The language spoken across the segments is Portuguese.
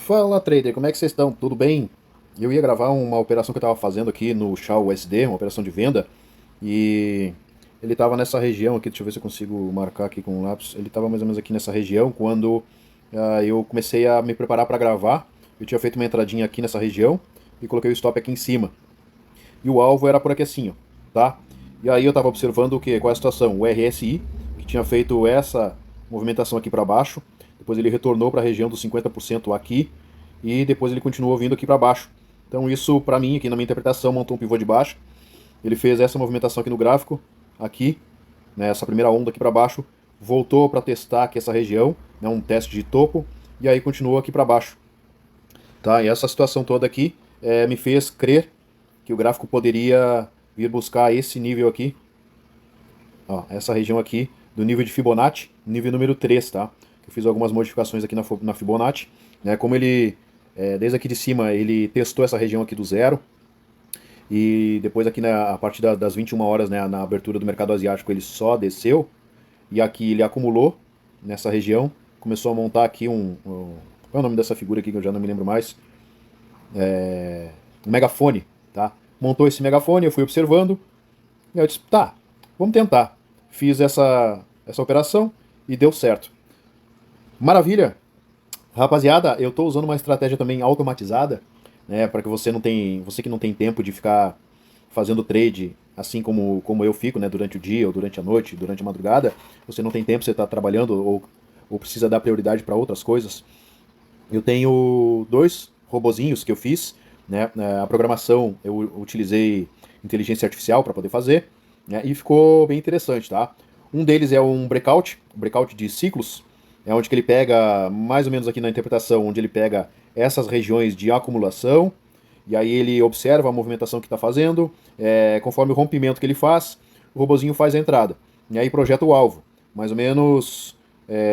Fala, trader, como é que vocês estão? Tudo bem? Eu ia gravar uma operação que eu estava fazendo aqui no Shao USD, uma operação de venda, e ele estava nessa região aqui, deixa eu ver se eu consigo marcar aqui com um lápis. Ele estava mais ou menos aqui nessa região quando eu comecei a me preparar para gravar. Eu tinha feito uma entradinha aqui nessa região e coloquei o stop aqui em cima. E o alvo era por aqui assim, ó, tá? E aí eu estava observando o que? Qual é a situação? O RSI, que tinha feito essa movimentação aqui para baixo, depois ele retornou para a região dos 50% aqui, e depois ele continuou vindo aqui para baixo. Então isso, para mim, aqui na minha interpretação, montou um pivô de baixo. Ele fez essa movimentação aqui no gráfico, aqui, né, essa primeira onda aqui para baixo, voltou para testar aqui essa região, né, um teste de topo, e aí continuou aqui para baixo. Tá? E essa situação toda aqui me fez crer que o gráfico poderia vir buscar esse nível aqui, ó, essa região aqui do nível de Fibonacci, nível número 3, tá? Eu fiz algumas modificações aqui na Fibonacci, né? Como ele, desde aqui de cima, ele testou essa região aqui do zero, e depois aqui a partir das 21 horas, né, na abertura do mercado asiático, ele só desceu, e aqui ele acumulou nessa região, começou a montar aqui qual é o nome dessa figura aqui que eu já não me lembro mais? Um megafone, tá? Montou esse megafone, eu fui observando, e eu disse, tá, vamos tentar. Fiz essa operação e deu certo. Maravilha! Rapaziada, eu estou usando uma estratégia também automatizada, né, para que você que não tem tempo de ficar fazendo trade assim como eu fico, né, durante o dia, ou durante a noite, durante a madrugada, você não tem tempo, você está trabalhando ou precisa dar prioridade para outras coisas. Eu tenho dois robozinhos que eu fiz, né, a programação eu utilizei inteligência artificial para poder fazer, né, e ficou bem interessante, tá? Um deles é um breakout de ciclos, é onde que ele pega, mais ou menos aqui na interpretação, onde ele pega essas regiões de acumulação, e aí ele observa a movimentação que está fazendo, conforme o rompimento que ele faz, o robozinho faz a entrada, e aí projeta o alvo, mais ou menos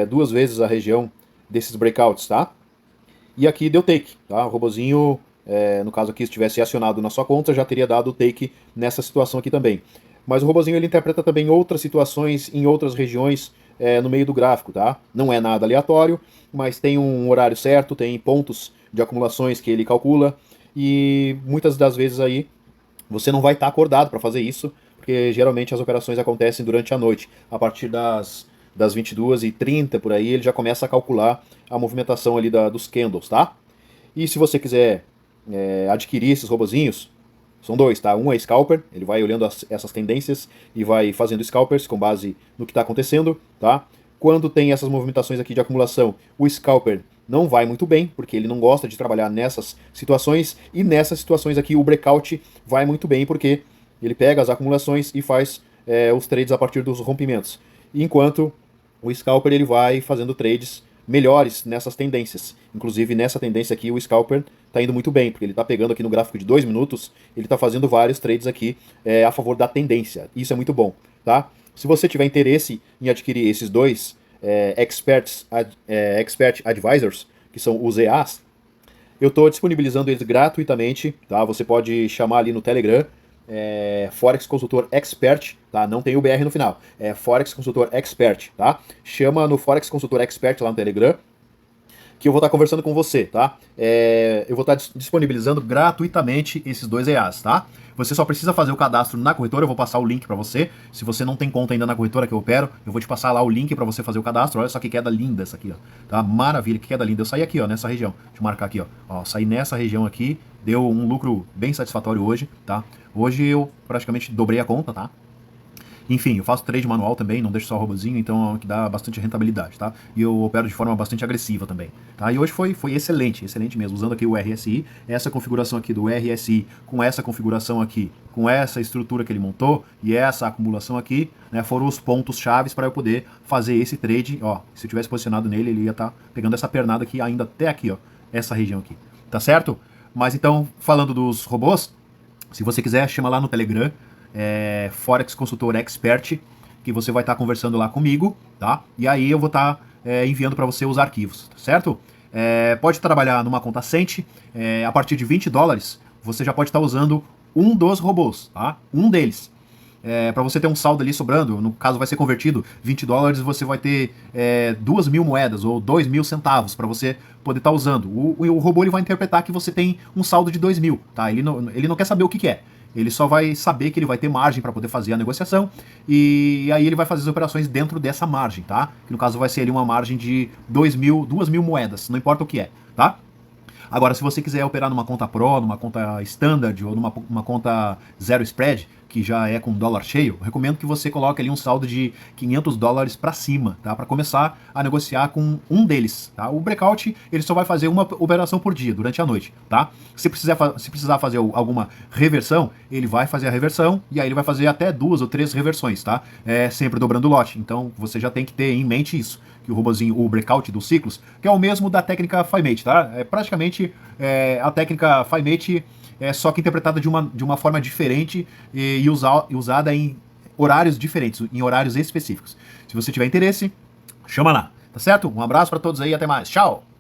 duas vezes a região desses breakouts, tá? E aqui deu take, tá? O robozinho, no caso aqui, se tivesse acionado na sua conta, já teria dado take nessa situação aqui também. Mas o robozinho ele interpreta também outras situações em outras regiões no meio do gráfico, tá? Não é nada aleatório, mas tem um horário certo, tem pontos de acumulações que ele calcula, e muitas das vezes aí você não vai estar acordado para fazer isso, porque geralmente as operações acontecem durante a noite. A partir das 22h30 por aí, ele já começa a calcular a movimentação ali dos candles, tá? E se você quiser adquirir esses robozinhos, são dois, tá? Um é scalper, ele vai olhando essas tendências e vai fazendo scalpers com base no que está acontecendo, tá? Quando tem essas movimentações aqui de acumulação, o scalper não vai muito bem, porque ele não gosta de trabalhar nessas situações, e nessas situações aqui o breakout vai muito bem, porque ele pega as acumulações e faz os trades a partir dos rompimentos. Enquanto o scalper ele vai fazendo trades melhores nessas tendências. Inclusive nessa tendência aqui o scalper está indo muito bem, porque ele está pegando aqui no gráfico de 2 minutos, ele está fazendo vários trades aqui a favor da tendência. Isso é muito bom, tá? Se você tiver interesse em adquirir esses dois Expert Advisors, que são os EAs, eu estou disponibilizando eles gratuitamente, tá? Você pode chamar ali no Telegram, Forex Consultor Expert, tá? Não tem o BR no final, é Forex Consultor Expert, tá? Chama no Forex Consultor Expert lá no Telegram, que eu vou estar conversando com você, tá? Eu vou estar disponibilizando gratuitamente esses dois EAs, tá? Você só precisa fazer o cadastro na corretora, eu vou passar o link para você. Se você não tem conta ainda na corretora que eu opero, eu vou te passar lá o link para você fazer o cadastro. Olha só que queda linda essa aqui, ó. Tá? Maravilha, que queda linda. Eu saí aqui, ó, nessa região. Deixa eu marcar aqui, ó. Saí nessa região aqui, deu um lucro bem satisfatório hoje, tá? Hoje eu praticamente dobrei a conta, tá? Enfim, eu faço trade manual também, não deixo só o robozinho, então é o que dá bastante rentabilidade, tá? E eu opero de forma bastante agressiva também, tá? E hoje foi excelente, excelente mesmo, usando aqui o RSI, essa configuração aqui do RSI, com essa configuração aqui, com essa estrutura que ele montou, e essa acumulação aqui, né, foram os pontos chaves para eu poder fazer esse trade, ó, se eu tivesse posicionado nele, ele ia estar pegando essa pernada aqui, ainda até aqui, ó, essa região aqui, tá certo? Mas então, falando dos robôs, se você quiser, chama lá no Telegram, Forex Consultor Expert, que você vai estar conversando lá comigo, tá? E aí eu vou estar enviando para você os arquivos, tá certo? Pode trabalhar numa conta Cent, a partir de $20, você já pode estar usando um dos robôs, tá? Um deles. para você ter um saldo ali sobrando, no caso vai ser convertido $20, você vai ter 2.000 moedas ou 2.000 centavos para você poder estar usando. O robô ele vai interpretar que você tem um saldo de 2.000, tá? Ele não quer saber o que é. Ele só vai saber que ele vai ter margem para poder fazer a negociação e aí ele vai fazer as operações dentro dessa margem, tá? Que no caso vai ser ali uma margem de 2.000 moedas, não importa o que é, tá? Agora, se você quiser operar numa conta Pro, numa conta Standard ou numa conta Zero Spread, que já é com dólar cheio, eu recomendo que você coloque ali um saldo de $500 para cima, tá? Para começar a negociar com um deles, tá? O breakout, ele só vai fazer uma operação por dia, durante a noite, tá? Se precisar fazer alguma reversão, ele vai fazer a reversão e aí ele vai fazer até 2 ou 3 reversões, tá? Sempre dobrando o lote. Então, você já tem que ter em mente isso, que o robozinho, o breakout dos ciclos, que é o mesmo da técnica FiMate, tá? É praticamente a técnica FiMate, só que interpretada de uma forma diferente e usada em horários diferentes, em horários específicos. Se você tiver interesse, chama lá, tá certo? Um abraço para todos aí, até mais. Tchau!